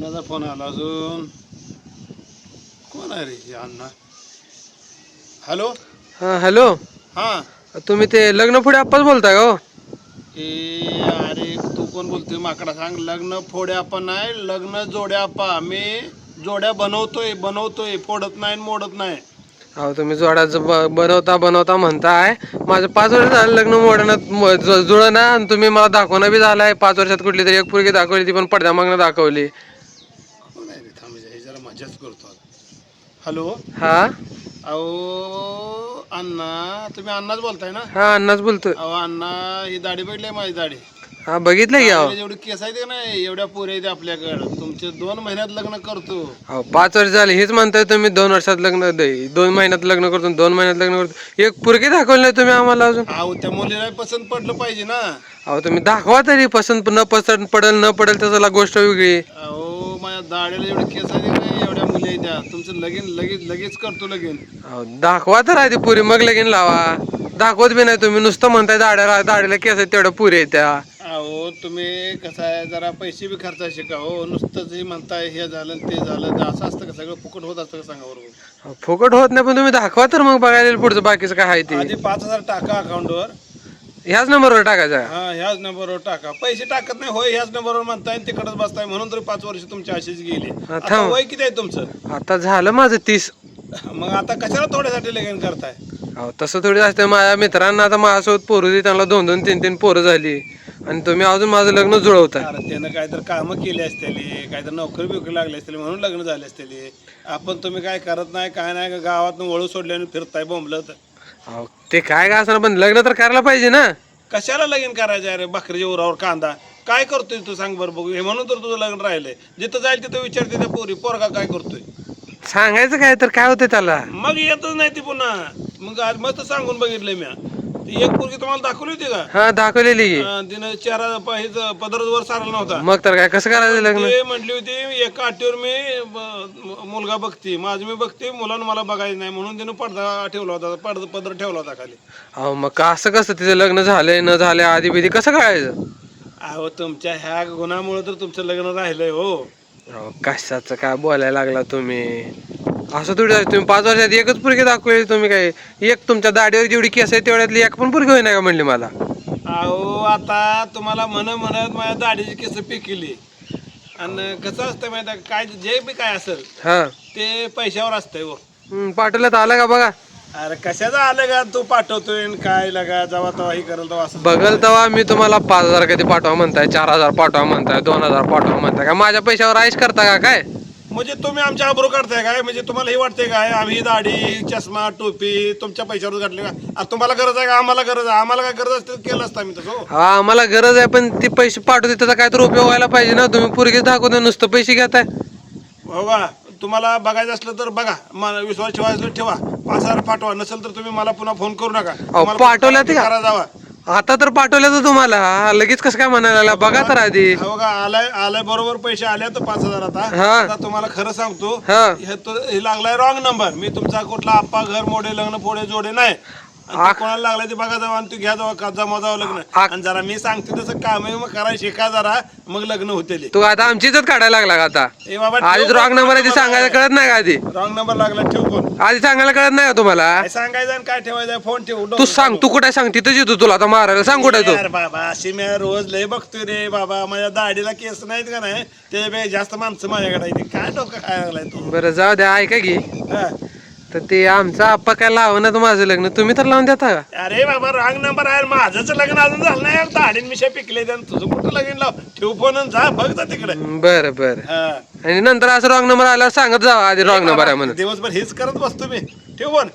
कोणाचा फोन आला अजून? कोण आहे रे हे अण्णा? हॅलो. हा हॅलो, हा तुम्ही ते लग्न पुढे आप्पाच बोलताय का हो? अरे तू कोण बोलतोय माकडा? सांग. लग्न फोड्या आपण नाही, लग्न जोड्या आपा. मी जोड्या बनवतोय, फोडत नाही आणि मोडत नाही. अहो तुम्ही जोडाचं बनवता म्हणताय. माझं 5 वर्ष झालं लग्न मोडणं जुळना, आणि तुम्ही मला दाखवणं बी झालाय. 5 वर्षात कुठली तरी एक पोरगी दाखवली, ती पण पडद्या मागणं दाखवली. कोण आहे रे? थांब हे जरा मजाच करतो आता. हॅलो. हा अहो अण्णा, तुम्ही अण्णाच बोलताय ना? हा अण्णाच बोलतोय. अहो अण्णा, ही दाढी बघितली माझी दाढी. हा बघितलं की अहो. जेवढी केस आहे नाही, एवढ्या पोरी आहेत आपल्याकडं. तुमचे 2 महिन्यात लग्न करतो. अहो 5 वर्ष झाले हेच म्हणताय तुम्ही. 2 वर्षात लग्न, 2 महिन्यात लग्न करतो, 2 महिन्यात लग्न करतो. एक पोरगी दाखवली नाही तुम्ही आम्हाला अजून. अहो त्या मुलीला पसंत पडलं पाहिजे ना. अहो तुम्ही दाखवा तरी. पसंत पडेल न पडेल त्याला गोष्ट वेगळी. अहो माझ्या दाढीला एवढे केस आहे नाही, एवढ्या मुली आहेत त्या. तुमचं लगीन लगेच करतो लगीन. अहो दाखवा तर आधी पुरी, मग लगीन लावा. दाखवत बी नाही तुम्ही, नुसतं म्हणताय दाढीला केस आहेत तेवढ्या पुरी आहेत त्या. अहो तुम्ही कसं आहे, जरा पैसे बी खर्चा शिका हो. नुसतंच हे म्हणताय हे झालं ते झालं, असं असतं का? सगळं फुकट होत असतं का? सांगा बरोबर. अहो, फुकट होत नाही, पण तुम्ही दाखवा तर मग बघायला पुढचं बाकीचं काय आहे ते. आधी 5,000 टाका अकाउंटवर. ह्याच नंबरवर टाकायचा. हा ह्याच नंबरवर टाका. पैसे टाकत नाही होय, ह्याच नंबरवर म्हणताय तिकडच बसताय, म्हणून तरी 5 वर्ष तुमची अशीच गेली. हा, आता थांब. वय किती आहे तुमचं? आता झालं माझं 30. मग आता कशाला थोड्यासाठी लगीन करताय? अहो तसं थोडी असते. माझ्या मित्रांना आता माझ्यासोबत पोरं दे, त्यांना 2-2, 3-3 पोरं झाली, आणि तुम्ही अजून माझं लग्न जुळवताय. अरे त्यानं काहीतरी कामं केली असतेली, काहीतरी नोकरी बिकरी लागली असतेली, म्हणून लग्न झाले असतेली. आपण तुम्ही काय करत नाही, काय नाही, गावातून वळू सोडल्याने फिरताय बोंबलत. अहो ते काय का असं, पण लग्न तर करायला पाहिजे ना. कशाला लगीन करायचं? अरे बकरीच्या उरावर कांदा काय करतोय तू? सांग बरं बघू. हे म्हणून तर तुझं लग्न राहिलंय. जिथं जाईल तिथं विचारते त्या पोरगा काय करतोय. सांगायचं काय तर काय होतं त्याला. मग येतच नाही ती पुन्हा. मग आज मस्त सांगून बघितलंय मी. ती एक पोरगी तुम्हाला दाखवली होती का? हा दाखवलेली की. तिनं चेहरा पदरच वर सारला नव्हता. मग तर काय, कसं करायचं लग्न? ते म्हटली होती एका अटीवर मी मुलगा बघते, माझं मी बघते, मुलानं मला बघायचं नाही, म्हणून तिनं पडदा ठेवला होता, पदर ठेवला होता खाली. अहो मग असं कसं, तिचं लग्न झालंय न झालंय आधी बिधी कसं कळायचं? अहो तुमच्या ह्या गुन्ह्यामुळे तर तुमचं लग्न राहिलंय हो. अहो कशाचं काय बोलायला लागला तुम्ही? असं थोडी आहे. तुम्ही 5 वर्षात एकच पोरगी दाखवली. तुम्ही काय, एक तुमच्या दाढीवर जेवढी केस आहे तेवढ्यातली एक पण पोरगी होईना का म्हणली मला? अहो आता तुम्हाला म्हणत माझ्या दाढीची केस पिकली. आणि कसं असतं माहिती आहे, काय जे बी काय असेल हा ते पैशावर असतंय हो. पाठवल्यात आलं का बघा? अरे कशाचं आलं का? तू पाठवतोय आणि काय लगा जेव्हा तेव्हा ही करेल तेव्हा असं बघल तेव्हा मी तुम्हाला 5,000 कधी पाठवा म्हणताय, 4,000 पाठवा म्हणताय, 2,000 पाठवा म्हणताय. का माझ्या पैशावर आईश करता का काय? म्हणजे तुम्ही आमच्या आबरू काढताय काय? म्हणजे तुम्हाला हे वाटतंय काय आम्ही दाढी चष्मा टोपी तुमच्या पैशावर घातले का? आता तुम्हाला गरज आहे का? आम्हाला गरज आहे. आम्हाला काय गरज असते केलं असतं आम्ही तसं. हा आम्हाला गरज आहे, पण ती पैसे पाठवते त्याचा काय तर उपयोग व्हायला पाहिजे ना. तुम्ही पोरगी दाखवते नुसतं पैसे घेताय. हो का? तुम्हाला बघायचं असलं तर बघा, मला विश्वास ठेवायचं ठेवा. 5,000 पाठवा. नसेल तर तुम्ही मला पुन्हा फोन करू नका. तुम्हाला पाठवल्यात का? करा जावा. आता तर पाठवलं तर तुम्हाला लगेच कसं काय म्हणायला लागला? बघा तर आधी. हो का? आलाय बरोबर पैसे आले तर 5,000. हा. आता तुम्हाला खरं सांगतो, हा. हे लागलाय रॉंग नंबर. मी तुमचा कुठला आप्पा घर मोडे लग्न फोडे जोडे नाही. आणि ते कोणाला लागलाय ते बघा जावा, आणि तू घ्या जावा, जमा जावं लग्न. आणि जरा मी सांगते तसं काम आहे, मग करायला शिका जरा, मग लग्न होते. तू आता आमची इज्जत काढायला लागला का आता? ए बाबा आधीच रॉंग नंबर आहे ते सांगायला कळत नाही का आधी? रॉंग नंबर लागला, ठेव फोन. आधी सांगायला कळत नाही का तुम्हाला? काय सांगायचं आणि काय ठेवायचं? फोन ठेव. तू सांग, तू कुठे सांग, तिथंच येतो तुला आता मारायला. सांग कुठे तू? यार बाबा, अशी मी रोज लय बघतोय रे बाबा. माझ्या दाढीला केस नाहीत का नाही, ते जास्त माणसं माझ्याकडे आहे. काय डोकं खायला लागलाय तू? बरं जाऊ द्या, ऐका की. हा. तर ते आमचा आप्पा काय लावं ना माझं लग्न, तुम्ही तर लावून देता का? अरे बाबा रॉंग नंबर आहे. माझंच लग्न अजून झालं नाही. दाढीन मिशा पिकले, तुझं कुठं लगीन लाव. ठेव फोन आणि जा, बघ जा तिकडे. बरं बरं. हा. आणि नंतर असं रॉंग नंबर आल्यावर सांगत जावा आधी रॉंग नंबर आहे म्हणून. दिवसभर हेच करत बसतो मी. ठेव फोन.